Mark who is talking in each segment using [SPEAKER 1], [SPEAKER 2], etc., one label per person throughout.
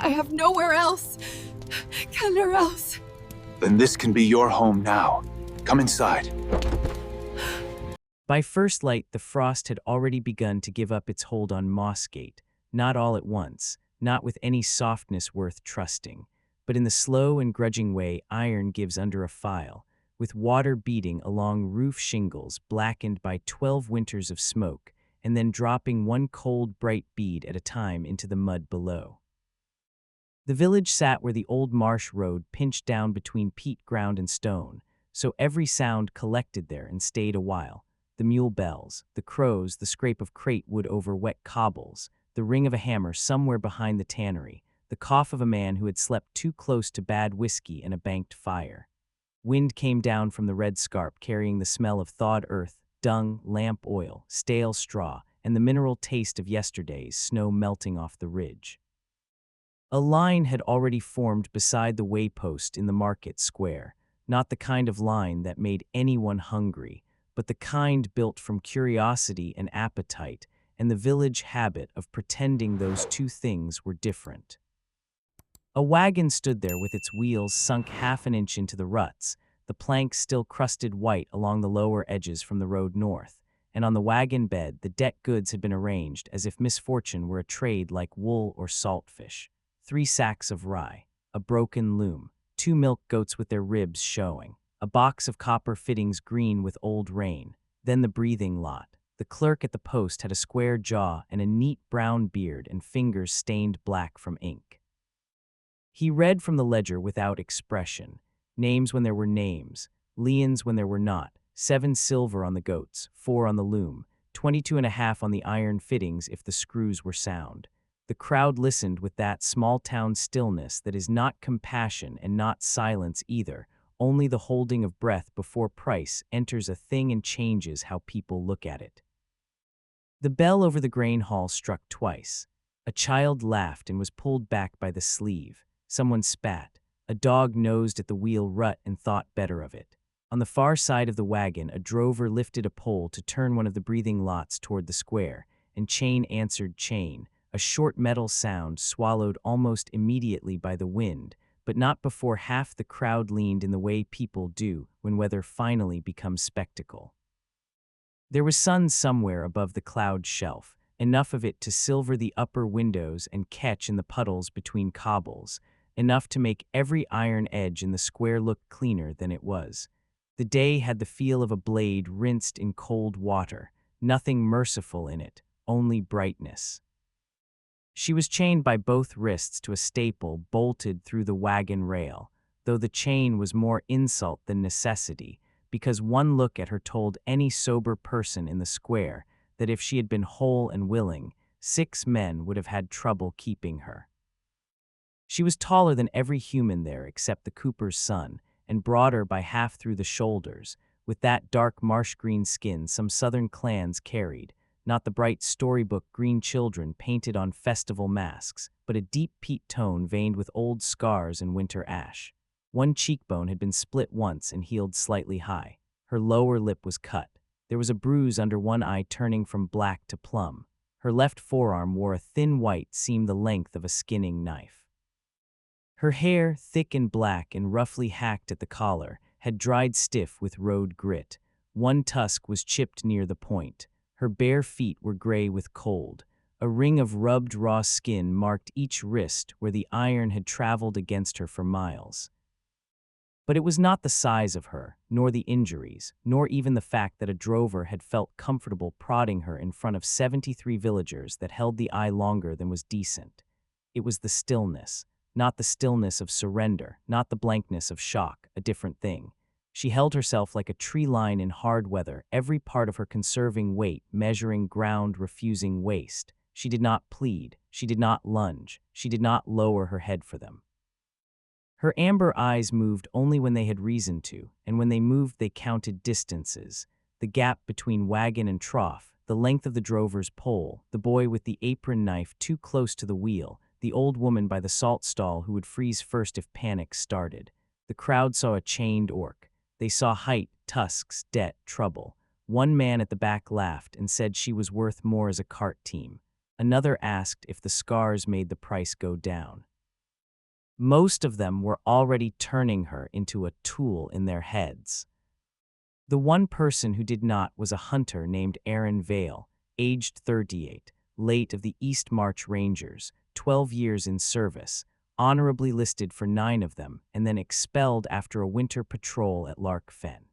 [SPEAKER 1] I have nowhere else. Nowhere else.
[SPEAKER 2] Then this can be your home now. Come inside.
[SPEAKER 3] By first light, the frost had already begun to give up its hold on Mossgate, not all at once, not with any softness worth trusting, but in the slow and grudging way iron gives under a file, with water beating along roof shingles blackened by 12 winters of smoke, and then dropping one cold, bright bead at a time into the mud below. The village sat where the old marsh road pinched down between peat ground and stone, so every sound collected there and stayed a while. The mule bells, the crows, the scrape of crate wood over wet cobbles, the ring of a hammer somewhere behind the tannery, the cough of a man who had slept too close to bad whiskey and a banked fire. Wind came down from the red scarp carrying the smell of thawed earth, dung, lamp oil, stale straw, and the mineral taste of yesterday's snow melting off the ridge. A line had already formed beside the waypost in the market square, not the kind of line that made anyone hungry, but the kind built from curiosity and appetite and the village habit of pretending those two things were different. A wagon stood there with its wheels sunk half an inch into the ruts, the planks still crusted white along the lower edges from the road north, and on the wagon bed the deck goods had been arranged as if misfortune were a trade like wool or saltfish. 3 sacks of rye, a broken loom, 2 milk goats with their ribs showing, a box of copper fittings green with old rain, then the breathing lot. The clerk at the post had a square jaw and a neat brown beard and fingers stained black from ink. He read from the ledger without expression, names when there were names, liens when there were not, 7 silver on the goats, 4 on the loom, 22.5 on the iron fittings if the screws were sound. The crowd listened with that small-town stillness that is not compassion and not silence either, only the holding of breath before price enters a thing and changes how people look at it. The bell over the grain hall struck twice. A child laughed and was pulled back by the sleeve. Someone spat. A dog nosed at the wheel rut and thought better of it. On the far side of the wagon, a drover lifted a pole to turn one of the breathing lots toward the square, and chain answered chain, a short metal sound swallowed almost immediately by the wind, but not before half the crowd leaned in the way people do when weather finally becomes spectacle. There was sun somewhere above the cloud shelf, enough of it to silver the upper windows and catch in the puddles between cobbles, enough to make every iron edge in the square look cleaner than it was. The day had the feel of a blade rinsed in cold water, nothing merciful in it, only brightness. She was chained by both wrists to a staple bolted through the wagon rail, though the chain was more insult than necessity, because one look at her told any sober person in the square that if she had been whole and willing, 6 men would have had trouble keeping her. She was taller than every human there except the cooper's son, and broader by half through the shoulders, with that dark marsh-green skin some southern clans carried, not the bright storybook green children painted on festival masks, but a deep peat tone veined with old scars and winter ash. One cheekbone had been split once and healed slightly high. Her lower lip was cut. There was a bruise under one eye turning from black to plum. Her left forearm wore a thin white seam the length of a skinning knife. Her hair, thick and black and roughly hacked at the collar, had dried stiff with road grit. One tusk was chipped near the point. Her bare feet were gray with cold. A ring of rubbed raw skin marked each wrist where the iron had traveled against her for miles. But it was not the size of her, nor the injuries, nor even the fact that a drover had felt comfortable prodding her in front of 73 villagers that held the eye longer than was decent. It was the stillness, not the stillness of surrender, not the blankness of shock, a different thing. She held herself like a tree line in hard weather, every part of her conserving weight, measuring ground, refusing waste. She did not plead, she did not lunge, she did not lower her head for them. Her amber eyes moved only when they had reason to, and when they moved they counted distances, the gap between wagon and trough, the length of the drover's pole, the boy with the apron knife too close to the wheel, the old woman by the salt stall who would freeze first if panic started. The crowd saw a chained orc. They saw height, tusks, debt, trouble. One man at the back laughed and said she was worth more as a cart team. Another asked if the scars made the price go down. Most of them were already turning her into a tool in their heads. The one person who did not was a hunter named Aren Vale, aged 38, late of the East March Rangers, 12 years in service, honorably listed for 9 of them, and then expelled after a winter patrol at Lark Fen.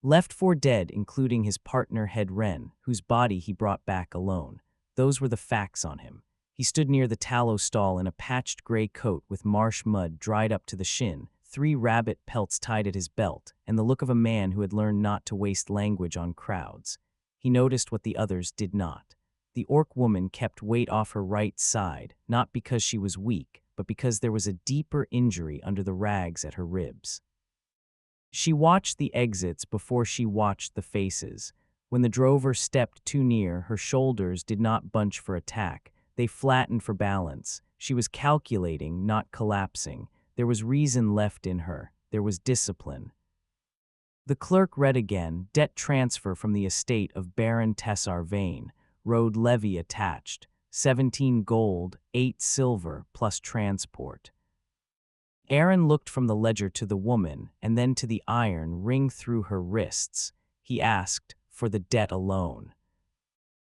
[SPEAKER 3] Left for dead, including his partner Head Wren, whose body he brought back alone. Those were the facts on him. He stood near the tallow stall in a patched gray coat with marsh mud dried up to the shin, 3 rabbit pelts tied at his belt, and the look of a man who had learned not to waste language on crowds. He noticed what the others did not. The orc woman kept weight off her right side, not because she was weak, but because there was a deeper injury under the rags at her ribs. She watched the exits before she watched the faces. When the drover stepped too near, her shoulders did not bunch for attack. They flattened for balance. She was calculating, not collapsing. There was reason left in her. There was discipline. The clerk read again, debt transfer from the estate of Baron Tessar Vane, road levy attached, 17 gold, 8 silver, plus transport. Aren looked from the ledger to the woman, and then to the iron ring through her wrists. He asked, for the debt alone.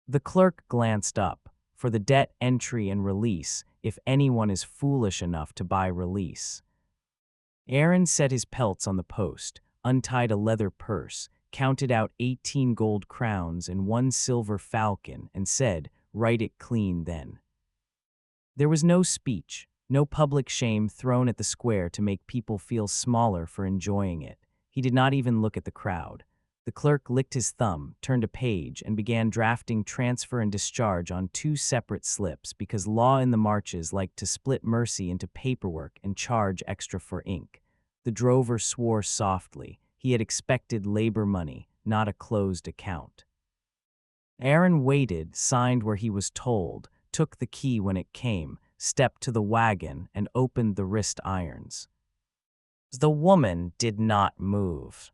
[SPEAKER 3] The clerk glanced up, for the debt entry and release, if anyone is foolish enough to buy release. Aren set his pelts on the post, untied a leather purse, counted out 18 gold crowns and 1 silver falcon, and said, "Write it clean then." There was no speech, no public shame thrown at the square to make people feel smaller for enjoying it. He did not even look at the crowd. The clerk licked his thumb, turned a page, and began drafting transfer and discharge on 2 separate slips because law in the marches liked to split mercy into paperwork and charge extra for ink. The drover swore softly. He had expected labor money, not a closed account. Aren waited, signed where he was told, took the key when it came, stepped to the wagon, and opened the wrist irons. The woman did not move.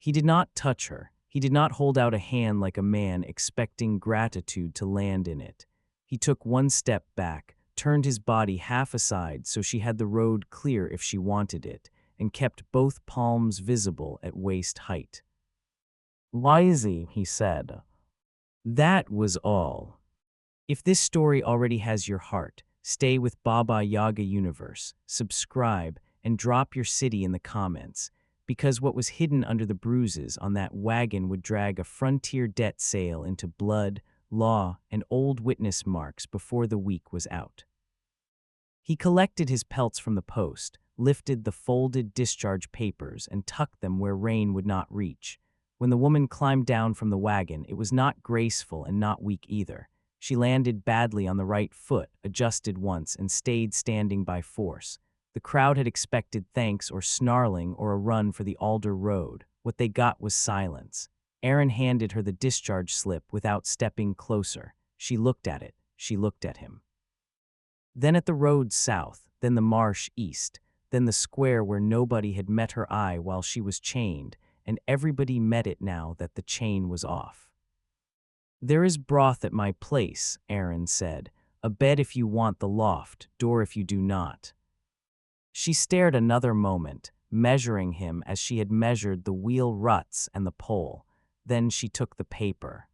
[SPEAKER 3] He did not touch her. He did not hold out a hand like a man expecting gratitude to land in it. He took 1 step back, turned his body half aside so she had the road clear if she wanted it, and kept both palms visible at waist height. "Wisey," he said. That was all. If this story already has your heart, stay with Baba Yaga Universe, subscribe, and drop your city in the comments, because what was hidden under the bruises on that wagon would drag a frontier debt sale into blood, law, and old witness marks before the week was out. He collected his pelts from the post, lifted the folded discharge papers, and tucked them where rain would not reach. When the woman climbed down from the wagon, it was not graceful and not weak either. She landed badly on the right foot, adjusted once, and stayed standing by force. The crowd had expected thanks or snarling or a run for the Alder Road. What they got was silence. Aren handed her the discharge slip without stepping closer. She looked at it. She looked at him. Then at the road south, then the marsh east, then the square where nobody had met her eye while she was chained, and everybody met it now that the chain was off. "There is broth at my place," Aren said. "A bed if you want the loft, door if you do not." She stared another moment, measuring him as she had measured the wheel ruts and the pole. Then she took the paper.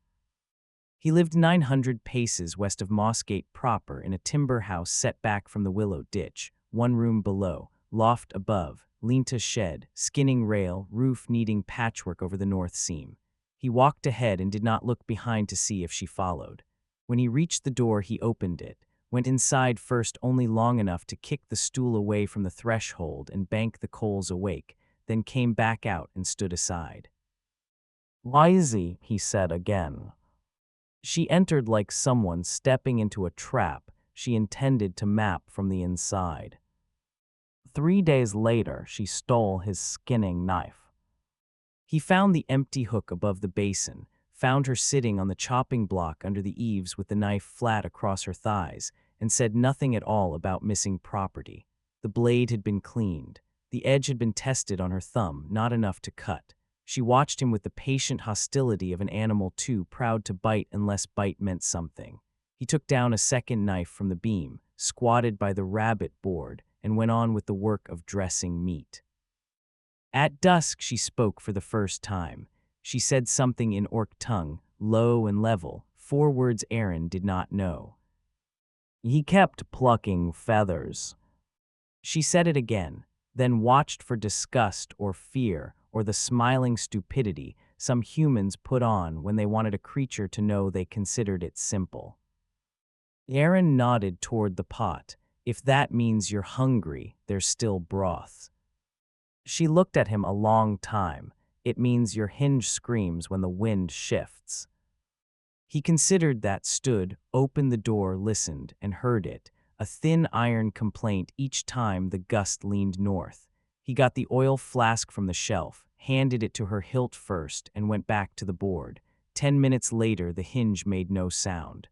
[SPEAKER 3] He lived 900 paces west of Mossgate proper in a timber house set back from the willow ditch, 1 room below, loft above, linta shed, skinning rail, roof needing patchwork over the north seam. He walked ahead and did not look behind to see if she followed. When he reached the door, he opened it, went inside first only long enough to kick the stool away from the threshold and bank the coals awake, then came back out and stood aside. "Wisey," he said again. She entered like someone stepping into a trap she intended to map from the inside. 3 days later, she stole his skinning knife. He found the empty hook above the basin, found her sitting on the chopping block under the eaves with the knife flat across her thighs, and said nothing at all about missing property. The blade had been cleaned. The edge had been tested on her thumb, not enough to cut. She watched him with the patient hostility of an animal too proud to bite unless bite meant something. He took down a second knife from the beam, squatted by the rabbit board, and went on with the work of dressing meat. At dusk she spoke for the first time. She said something in orc tongue, low and level, 4 words Aren did not know. He kept plucking feathers. She said it again, then watched for disgust or fear or the smiling stupidity some humans put on when they wanted a creature to know they considered it simple. Aren nodded toward the pot. If that means you're hungry, there's still broth. She looked at him a long time. It means your hinge screams when the wind shifts. He considered that, stood, opened the door, listened, and heard it, a thin iron complaint each time the gust leaned north. He got the oil flask from the shelf, handed it to her hilt first, and went back to the board. 10 minutes later, the hinge made no sound.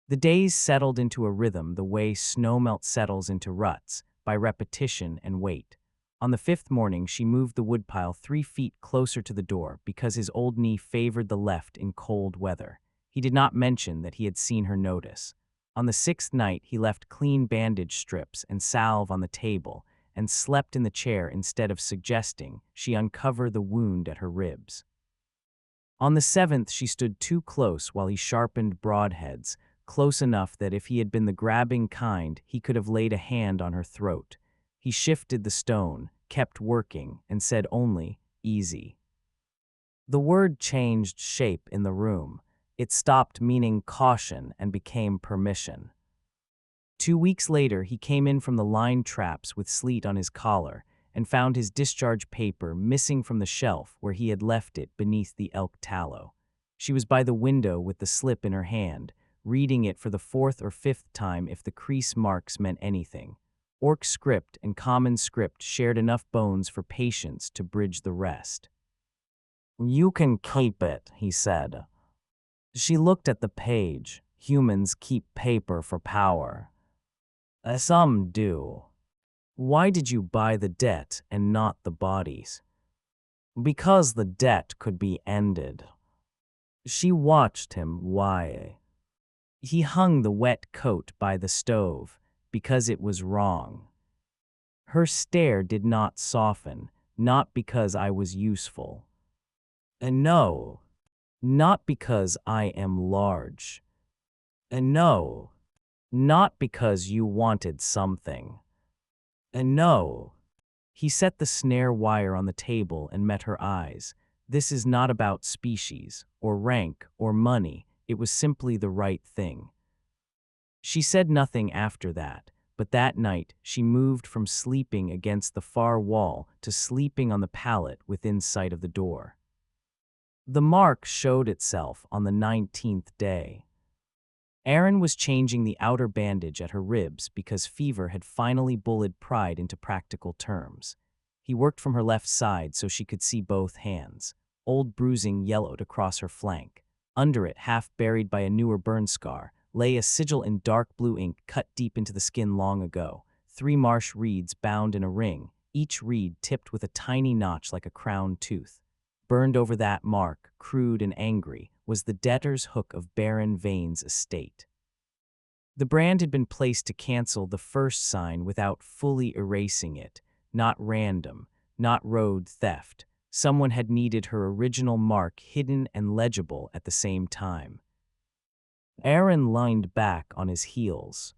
[SPEAKER 3] The days settled into a rhythm the way snowmelt settles into ruts, by repetition and weight. On the 5th morning, she moved the woodpile 3 feet closer to the door because his old knee favored the left in cold weather. He did not mention that he had seen her notice. On the 6th night, he left clean bandage strips and salve on the table and slept in the chair instead of suggesting she uncover the wound at her ribs. On the 7th, she stood too close while he sharpened broadheads, close enough that if he had been the grabbing kind, he could have laid a hand on her throat. He shifted the stone, kept working, and said only, easy. The word changed shape in the room. It stopped meaning caution and became permission. 2 weeks later, he came in from the line traps with sleet on his collar and found his discharge paper missing from the shelf where he had left it beneath the elk tallow. She was by the window with the slip in her hand, reading it for the 4th or 5th time if the crease marks meant anything. Orc script and common script shared enough bones for patience to bridge the rest. You can keep it, he said. She looked at the page. Humans keep paper for power. Some do. Why did you buy the debt and not the bodies? Because the debt could be ended. She watched him. Why? He hung the wet coat by the stove, because it was wrong. Her stare did not soften, not because I was useful. And no, not because I am large. And no, not because you wanted something. And no. He set the snare wire on the table and met her eyes. This is not about species, or rank, or money. It was simply the right thing. She said nothing after that, but that night she moved from sleeping against the far wall to sleeping on the pallet within sight of the door. The mark showed itself on the 19th day. Aren was changing the outer bandage at her ribs because fever had finally bullied pride into practical terms. He worked from her left side so she could see both hands. Old bruising yellowed across her flank. Under it, half buried by a newer burn scar, lay a sigil in dark blue ink cut deep into the skin long ago. 3 marsh reeds bound in a ring, each reed tipped with a tiny notch like a crowned tooth. Burned over that mark, crude and angry, was the debtor's hook of Baron Vane's estate. The brand had been placed to cancel the first sign without fully erasing it. Not random, not road theft. Someone had needed her original mark hidden and legible at the same time. Aren leaned back on his heels.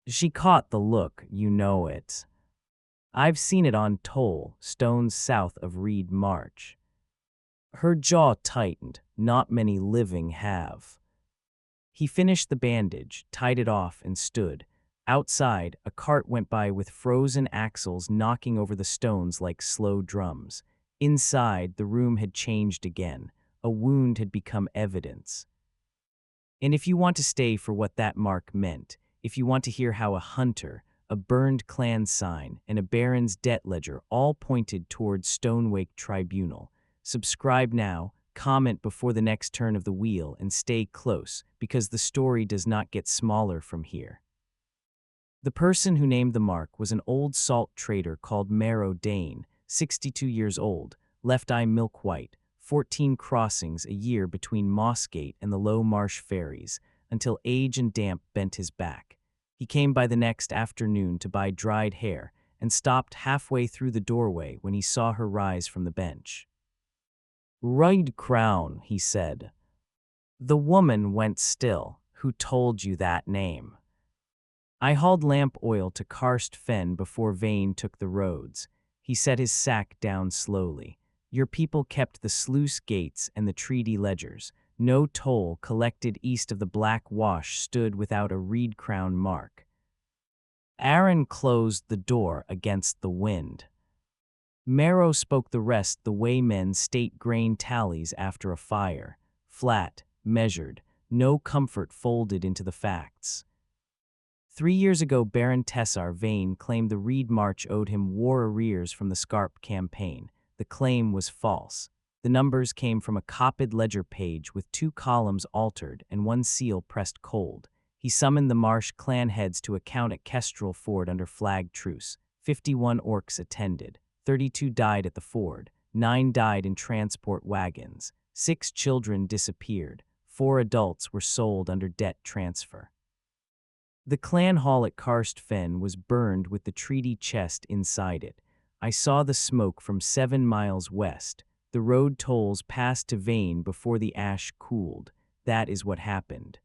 [SPEAKER 3] She caught the look, you know it. I've seen it on Toll, stones south of Reed March. Her jaw tightened. Not many living have. He finished the bandage, tied it off, and stood. Outside, a cart went by with frozen axles knocking over the stones like slow drums. Inside, the room had changed again. A wound had become evidence. And if you want to stay for what that mark meant, if you want to hear how a hunter, a burned clan sign, and a baron's debt ledger all pointed toward Stonewake Tribunal, subscribe now, comment before the next turn of the wheel, and stay close, because the story does not get smaller from here. The person who named the mark was an old salt trader called Marrow Dane, 62 years old, left eye milk white, 14 crossings a year between Mossgate and the Low Marsh ferries, until age and damp bent his back. He came by the next afternoon to buy dried hair and stopped halfway through the doorway when he saw her rise from the bench. "Right crown," he said. The woman went still. "Who told you that name?" "I hauled lamp oil to Karst Fen before Vane took the roads." He set his sack down slowly. "Your people kept the sluice gates and the treaty ledgers. No toll collected east of the Black Wash stood without a reed crown mark." Aren closed the door against the wind. Marrow spoke the rest the way men state grain tallies after a fire. Flat, measured, no comfort folded into the facts. 3 years ago, Baron Tessar Vane claimed the Reed March owed him war arrears from the Scarp campaign. The claim was false. The numbers came from a copied ledger page with 2 columns altered and 1 seal pressed cold. He summoned the Marsh clan heads to account at Kestrel Ford under flag truce. 51 orcs attended. 32 died at the ford. 9 died in transport wagons. 6 children disappeared. 4 adults were sold under debt transfer. The clan hall at Karst Fen was burned with the treaty chest inside it. I saw the smoke from 7 miles west. The road tolls passed to Vane before the ash cooled. That is what happened.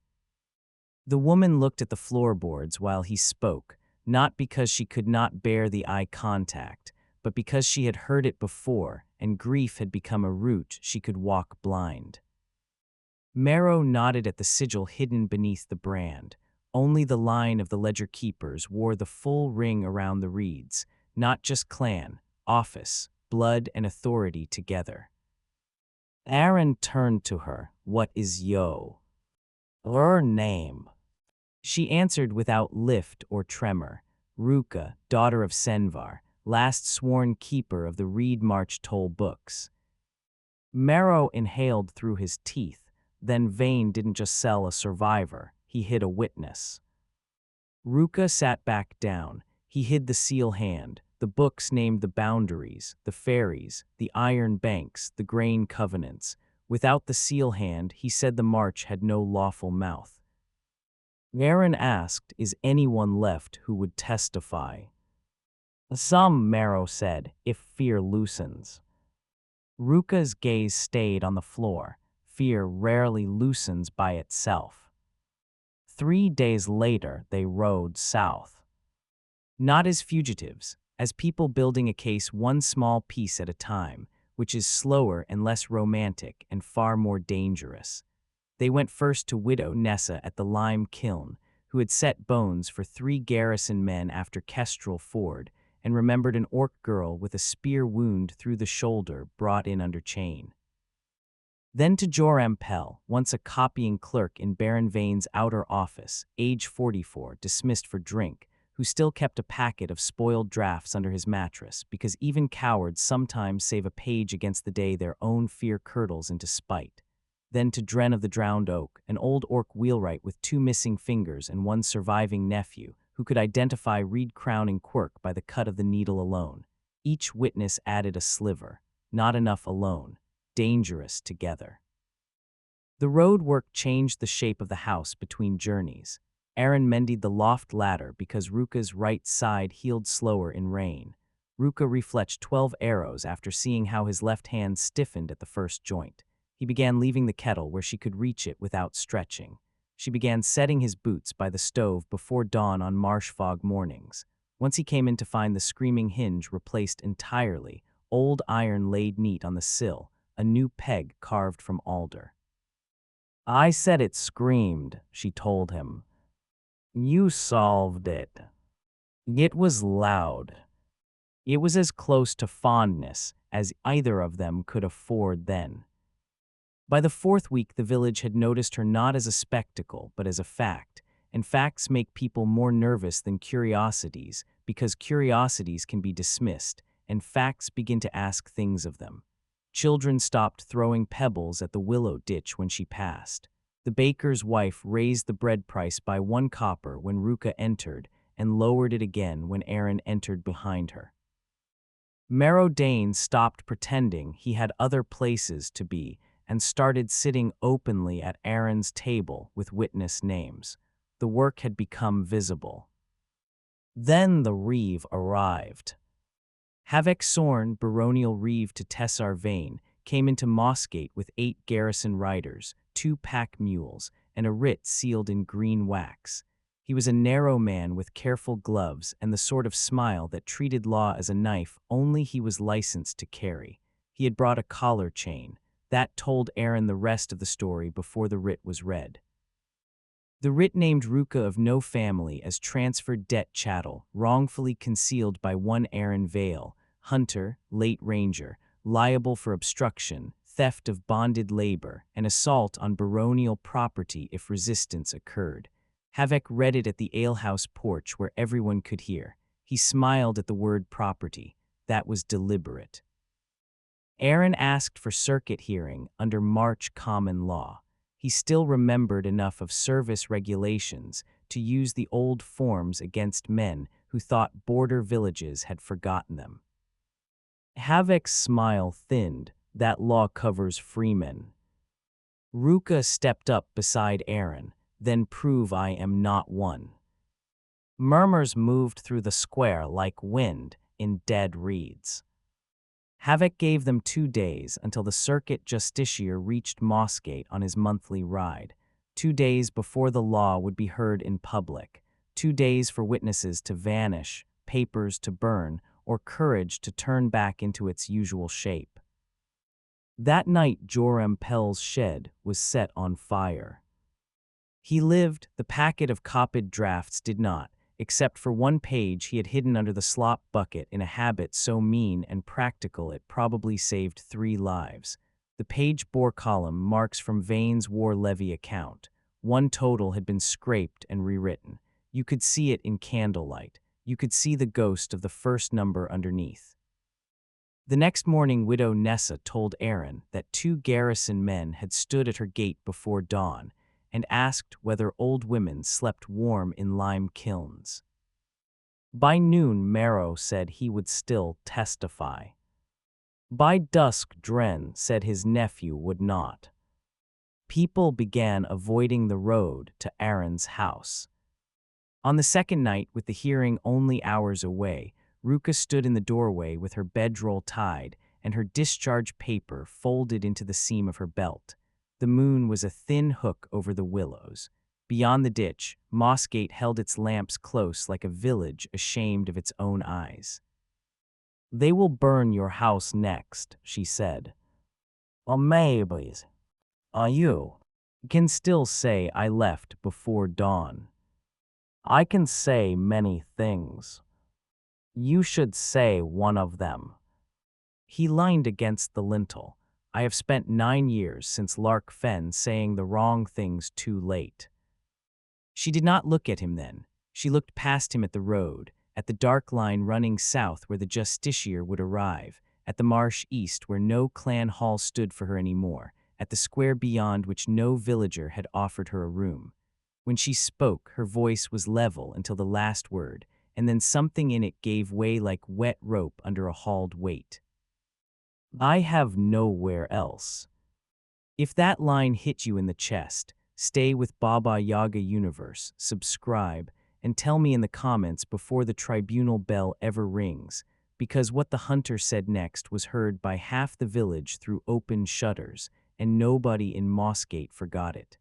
[SPEAKER 3] The woman looked at the floorboards while he spoke, not because she could not bear the eye contact, but because she had heard it before, and grief had become a route she could walk blind. Marrow nodded at the sigil hidden beneath the brand. Only the line of the ledger keepers wore the full ring around the reeds, not just clan, office, blood, and authority together. Aren turned to her. "What is yo?" "Her name." She answered without lift or tremor. "Ruhka, daughter of Senvar, last sworn keeper of the Reed March toll books." Marrow inhaled through his teeth. Then Vane didn't just sell a survivor, he hid a witness. Ruhka sat back down. He hid the seal hand. The books named the boundaries, the ferries, the iron banks, the grain covenants. Without the seal hand, he said the march had no lawful mouth. Aren asked, "Is anyone left who would testify?" "Some," Marrow said, "if fear loosens." Ruhka's gaze stayed on the floor. Fear rarely loosens by itself. 3 days later, they rode south. Not as fugitives, as people building a case one small piece at a time, which is slower and less romantic and far more dangerous. They went first to Widow Nessa at the lime kiln, who had set bones for 3 garrison men after Kestrel Ford, and remembered an orc girl with a spear wound through the shoulder brought in under chain. Then to Joram Pell, once a copying clerk in Baron Vane's outer office, age 44, dismissed for drink, who still kept a packet of spoiled drafts under his mattress, because even cowards sometimes save a page against the day their own fear curdles into spite. Then to Dren of the Drowned Oak, an old orc wheelwright with 2 missing fingers and 1 surviving nephew, who could identify Reed Crown and Quirk by the cut of the needle alone. Each witness added a sliver. Not enough alone. Dangerous together. The road work changed the shape of the house between journeys. Aren mended the loft ladder because Ruhka's right side healed slower in rain. Ruhka refletched 12 arrows after seeing how his left hand stiffened at the first joint. He began leaving the kettle where she could reach it without stretching. She began setting his boots by the stove before dawn on marsh fog mornings. Once he came in to find the screaming hinge replaced entirely, old iron laid neat on the sill, a new peg carved from alder. "I said it screamed," she told him. "You solved it." It was loud. It was as close to fondness as either of them could afford then. By the 4th week, the village had noticed her not as a spectacle, but as a fact, and facts make people more nervous than curiosities, because curiosities can be dismissed, and facts begin to ask things of them. Children stopped throwing pebbles at the willow ditch when she passed. The baker's wife raised the bread price by 1 copper when Ruhka entered, and lowered it again when Aren entered behind her. Marrow Dane stopped pretending he had other places to be, and started sitting openly at Aren's table with witness names. the work had become visible. Then the reeve arrived. Havek Sorn, baronial reeve to Tessar Vane, came into Mossgate with 8 garrison riders, 2 pack mules, and a writ sealed in green wax. He was a narrow man with careful gloves and the sort of smile that treated law as a knife only he was licensed to carry. He had brought a collar chain. That told Aren the rest of the story before the writ was read. The writ named Ruhka of no family as transferred debt chattel, wrongfully concealed by one Aren Vale, hunter, late ranger, liable for obstruction, theft of bonded labor, and assault on baronial property if resistance occurred. Havek read it at the alehouse porch where everyone could hear. He smiled at the word property. That was deliberate. Aren asked for circuit hearing under March common law. He still remembered enough of service regulations to use the old forms against men who thought border villages had forgotten them. Havek's smile thinned. That law covers freemen. Ruhka stepped up beside Aren. Then prove I am not one. Murmurs moved through the square like wind in dead reeds. Havek gave them 2 days until the circuit justiciar reached Mossgate on his monthly ride. 2 days before the law would be heard in public. 2 days for witnesses to vanish, papers to burn, or courage to turn back into its usual shape. That night Joram Pell's shed was set on fire. He lived, the packet of copied drafts did not, except for 1 page he had hidden under the slop bucket in a habit so mean and practical it probably saved 3 lives. The page bore column marks from Vane's war levy account. 1 total had been scraped and rewritten. You could see it in candlelight. You could see the ghost of the first number underneath. The next morning Widow Nessa told Aren that 2 garrison men had stood at her gate before dawn and asked whether old women slept warm in lime kilns. By noon, Marrow said he would still testify. By dusk, Dren said his nephew would not. People began avoiding the road to Aren's house. On the second night, with the hearing only hours away, Ruhka stood in the doorway with her bedroll tied and her discharge paper folded into the seam of her belt. The moon was a thin hook over the willows. Beyond the ditch, Mossgate held its lamps close like a village ashamed of its own eyes. "They will burn your house next," she said. "Or maybe you can still say I left before dawn. I can say many things. You should say one of them." He leaned against the lintel. "I have spent 9 years since Lark Fen saying the wrong things too late." She did not look at him then. She looked past him at the road, at the dark line running south where the justiciar would arrive, at the marsh east where no clan hall stood for her anymore, at the square beyond which no villager had offered her a room. When she spoke, her voice was level until the last word, and then something in it gave way like wet rope under a hauled weight. "I have nowhere else." If that line hit you in the chest, stay with Baba Yaga Universe, subscribe, and tell me in the comments before the tribunal bell ever rings, because what the hunter said next was heard by half the village through open shutters, and nobody in Mossgate forgot it.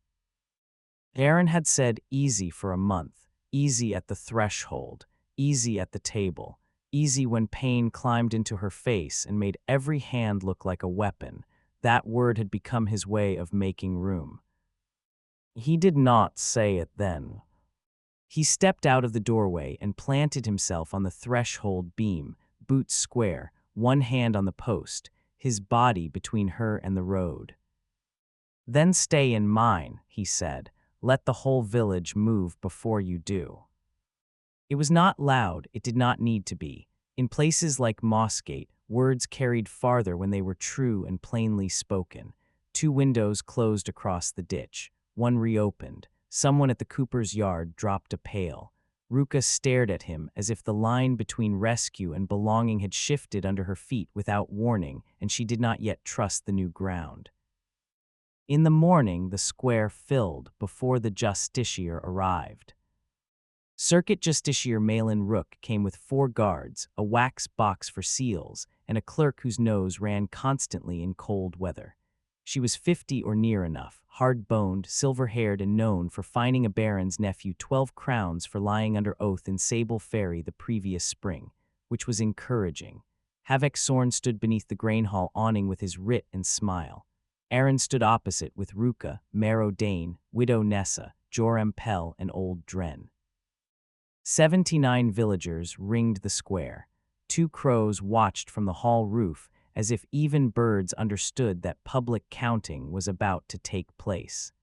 [SPEAKER 3] Aren had said easy for a month, easy at the threshold, easy at the table, easy when pain climbed into her face and made every hand look like a weapon. That word had become his way of making room. He did not say it then. He stepped out of the doorway and planted himself on the threshold beam, boots square, 1 hand on the post, his body between her and the road. "Then stay in mine," he said. "Let the whole village move before you do." It was not loud, it did not need to be. In places like Mossgate, words carried farther when they were true and plainly spoken. 2 windows closed across the ditch. 1 reopened. Someone at the cooper's yard dropped a pail. Ruhka stared at him as if the line between rescue and belonging had shifted under her feet without warning, and she did not yet trust the new ground. In the morning, the square filled before the justiciar arrived. Circuit Justiciar Malin Rook came with 4 guards, a wax box for seals, and a clerk whose nose ran constantly in cold weather. She was 50 or near enough, hard-boned, silver-haired, and known for fining a baron's nephew 12 crowns for lying under oath in Sable Ferry the previous spring, which was encouraging. Havek Sorn stood beneath the grain hall awning with his writ and smile. Aren stood opposite with Ruhka, Marrow Dane, Widow Nessa, Joram Pell, and Old Dren. 79 villagers ringed the square. 2 crows watched from the hall roof as if even birds understood that public counting was about to take place.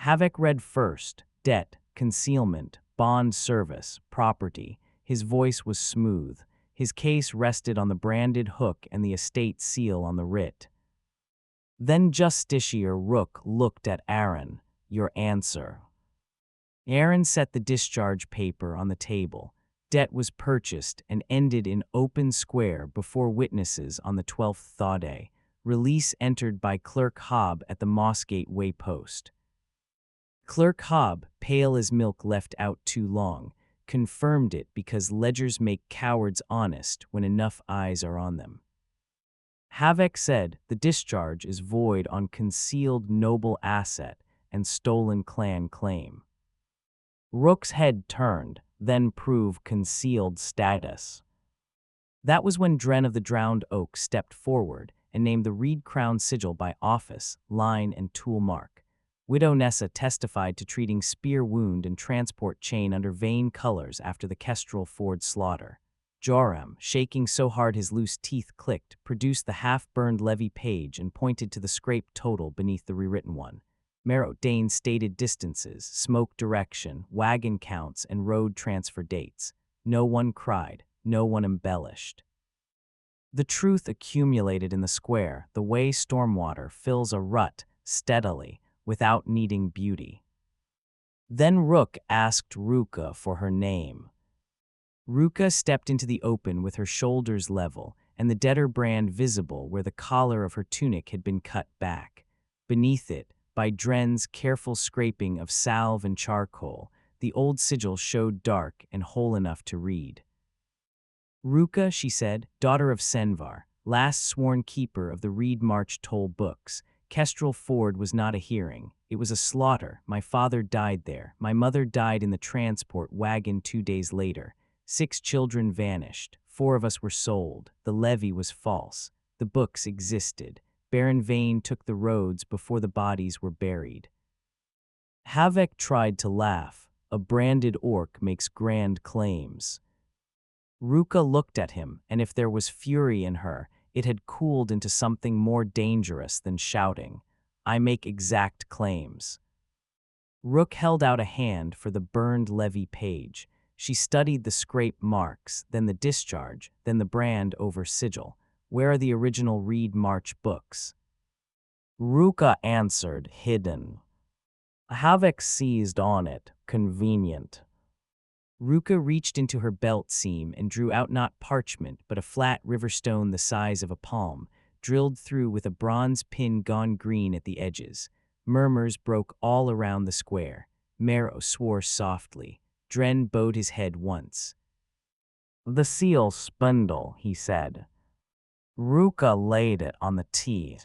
[SPEAKER 3] Havek read first: debt, concealment, bond service, property. His voice was smooth. His case rested on the branded hook and the estate seal on the writ. Then Justiciar Rook looked at Aren. Your answer. Aren set the discharge paper on the table. Debt was purchased and ended in open square before witnesses on the 12th Thade. Release entered by Clerk Hobb at the Mossgate waypost. Clerk Hobb, pale as milk left out too long, confirmed it because ledgers make cowards honest when enough eyes are on them. Havek said the discharge is void on concealed noble asset and stolen clan claim. Rook's head turned, then prove concealed status. That was when Dren of the Drowned Oak stepped forward and named the Reed Crown sigil by office, line, and tool mark. Widow Nessa testified to treating spear wound and transport chain under vain colors after the Kestrel Ford slaughter. Joram, shaking so hard his loose teeth clicked, produced the half-burned levy page and pointed to the scraped total beneath the rewritten one. Marrow Dane stated distances, smoke direction, wagon counts, and road transfer dates. No one cried, no one embellished. The truth accumulated in the square, the way stormwater fills a rut steadily, without needing beauty. Then Rook asked Ruhka for her name. Ruhka stepped into the open with her shoulders level and the debtor brand visible where the collar of her tunic had been cut back. Beneath it, by Dren's careful scraping of salve and charcoal, the old sigil showed dark and whole enough to read. Ruhka, she said, daughter of Senvar, last sworn keeper of the Reed March toll books. Kestrel Ford was not a hearing. It was a slaughter. My father died there. My mother died in the transport wagon 2 days later. 6 children vanished. 4 of us were sold. The levy was false. The books existed. Baron Vane took the roads before the bodies were buried. Havek tried to laugh. A branded orc makes grand claims. Ruhka looked at him, and if there was fury in her, it had cooled into something more dangerous than shouting. I make exact claims. Rook held out a hand for the burned levy page. She studied the scrape marks, then the discharge, then the brand over sigil. Where are the original Reed March books? Ruhka answered, hidden. Havek seized on it, convenient. Ruhka reached into her belt seam and drew out not parchment, but a flat river stone the size of a palm, drilled through with a bronze pin gone green at the edges. Murmurs broke all around the square. Marrow swore softly. Dren bowed his head once. The seal spindle, he said. Ruhka laid it on the tea.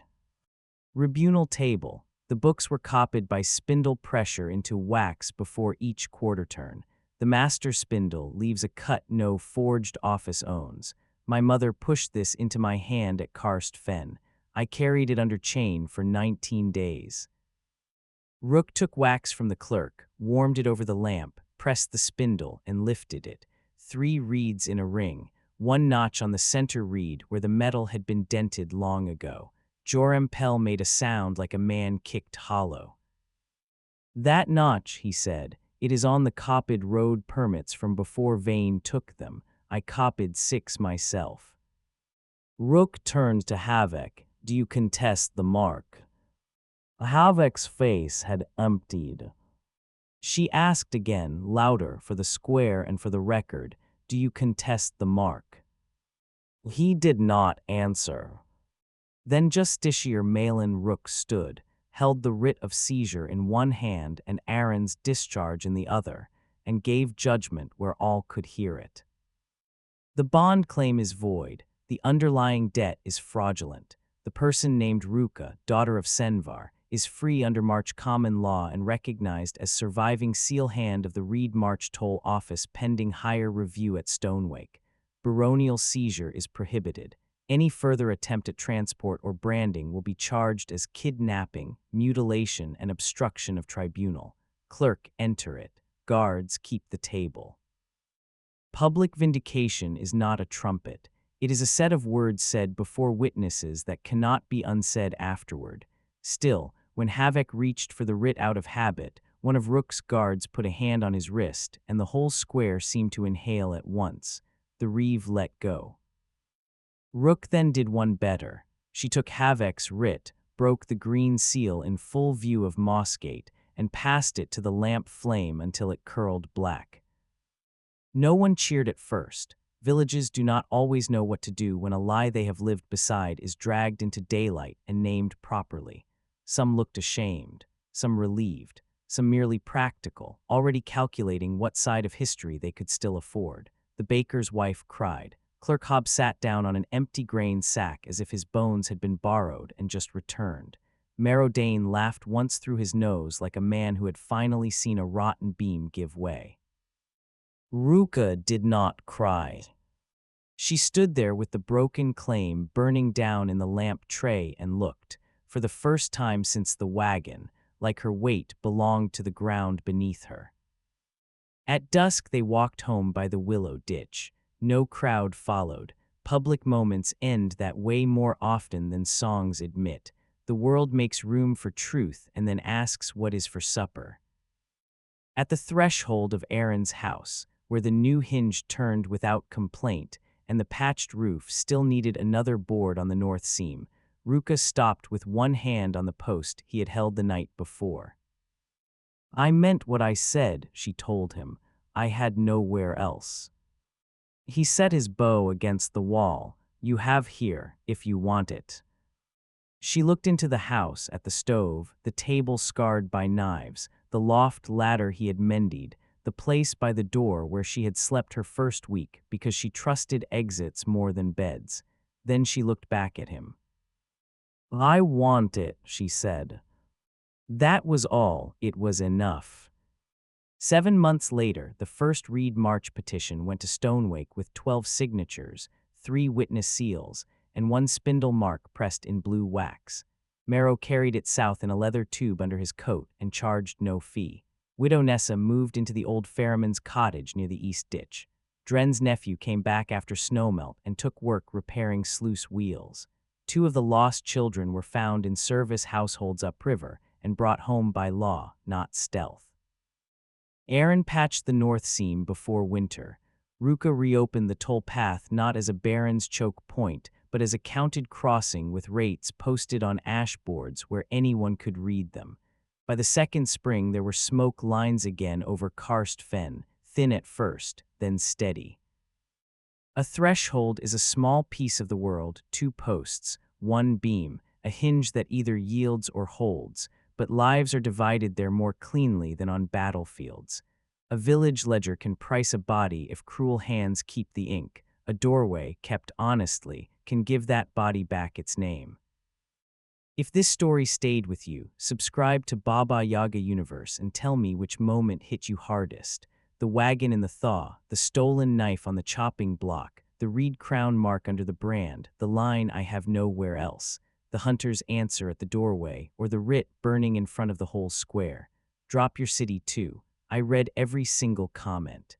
[SPEAKER 3] Tribunal table. The books were copied by spindle pressure into wax before each quarter turn. The master spindle leaves a cut no forged office owns. My mother pushed this into my hand at Karst Fen. I carried it under chain for 19 days. Rook took wax from the clerk, warmed it over the lamp, pressed the spindle, and lifted it. 3 reeds in a ring, 1 notch on the center reed where the metal had been dented long ago. Joram Pell made a sound like a man kicked hollow. That notch, he said, it is on the copied road permits from before Vane took them. I copied 6 myself. Rook turned to Havek. Do you contest the mark? Havek's face had emptied. She asked again, louder, for the square and for the record, do you contest the mark? He did not answer. Then Justiciar Malin Rook stood. held the writ of seizure in one hand and Aren's discharge in the other, and gave judgment where all could hear it. The bond claim is void, the underlying debt is fraudulent. The person named Ruhka, daughter of Senvar, is free under March common law and recognized as surviving seal hand of the Reed March toll office pending higher review at Stonewake. Baronial seizure is prohibited. Any further attempt at transport or branding will be charged as kidnapping, mutilation, and obstruction of tribunal. Clerk, enter it. Guards, keep the table. Public vindication is not a trumpet. It is a set of words said before witnesses that cannot be unsaid afterward. Still, when Havoc reached for the writ out of habit, one of Rook's guards put a hand on his wrist, and the whole square seemed to inhale at once. The reeve let go. Rook then did one better. She took Havoc's writ, broke the green seal in full view of Mossgate, and passed it to the lamp flame until it curled black. No one cheered at first. Villages do not always know what to do when a lie they have lived beside is dragged into daylight and named properly. Some looked ashamed, some relieved, some merely practical, already calculating what side of history they could still afford. The baker's wife cried. Clerk Hobb sat down on an empty grain sack as if his bones had been borrowed and just returned. Marrow-Dane laughed once through his nose like a man who had finally seen a rotten beam give way. Ruhka did not cry. She stood there with the broken claim burning down in the lamp tray and looked, for the first time since the wagon, like her weight belonged to the ground beneath her. At dusk they walked home by the willow ditch. No crowd followed. Public moments end that way more often than songs admit. The world makes room for truth and then asks what is for supper. At the threshold of Aren's house, where the new hinge turned without complaint, and the patched roof still needed another board on the north seam, Ruhka stopped with one hand on the post he had held the night before. "I meant what I said," she told him. "I had nowhere else." He set his bow against the wall. "You have here, if you want it." She looked into the house, at the stove, the table scarred by knives, the loft ladder he had mended, the place by the door where she had slept her first week because she trusted exits more than beds. Then she looked back at him. "I want it," she said. That was all. It was enough. 7 months later, the first Reed March petition went to Stonewake with 12 signatures, 3 witness seals, and 1 spindle mark pressed in blue wax. Marrow carried it south in a leather tube under his coat and charged no fee. Widow Nessa moved into the old ferryman's cottage near the east ditch. Dren's nephew came back after snowmelt and took work repairing sluice wheels. 2 of the lost children were found in service households upriver and brought home by law, not stealth. Aren patched the north seam before winter. Ruhka reopened the toll path not as a baron's choke point, but as a counted crossing with rates posted on ash boards where anyone could read them. By the second spring there were smoke lines again over karst fen, thin at first, then steady. A threshold is a small piece of the world, 2 posts, 1 beam, a hinge that either yields or holds, but lives are divided there more cleanly than on battlefields. A village ledger can price a body if cruel hands keep the ink. A doorway, kept honestly, can give that body back its name. If this story stayed with you, subscribe to Baba Yaga Universe and tell me which moment hit you hardest. The wagon in the thaw, the stolen knife on the chopping block, the reed crown mark under the brand, the line "I have nowhere else," the hunter's answer at the doorway, or the writ burning in front of the whole square. Drop your city too. I read every single comment.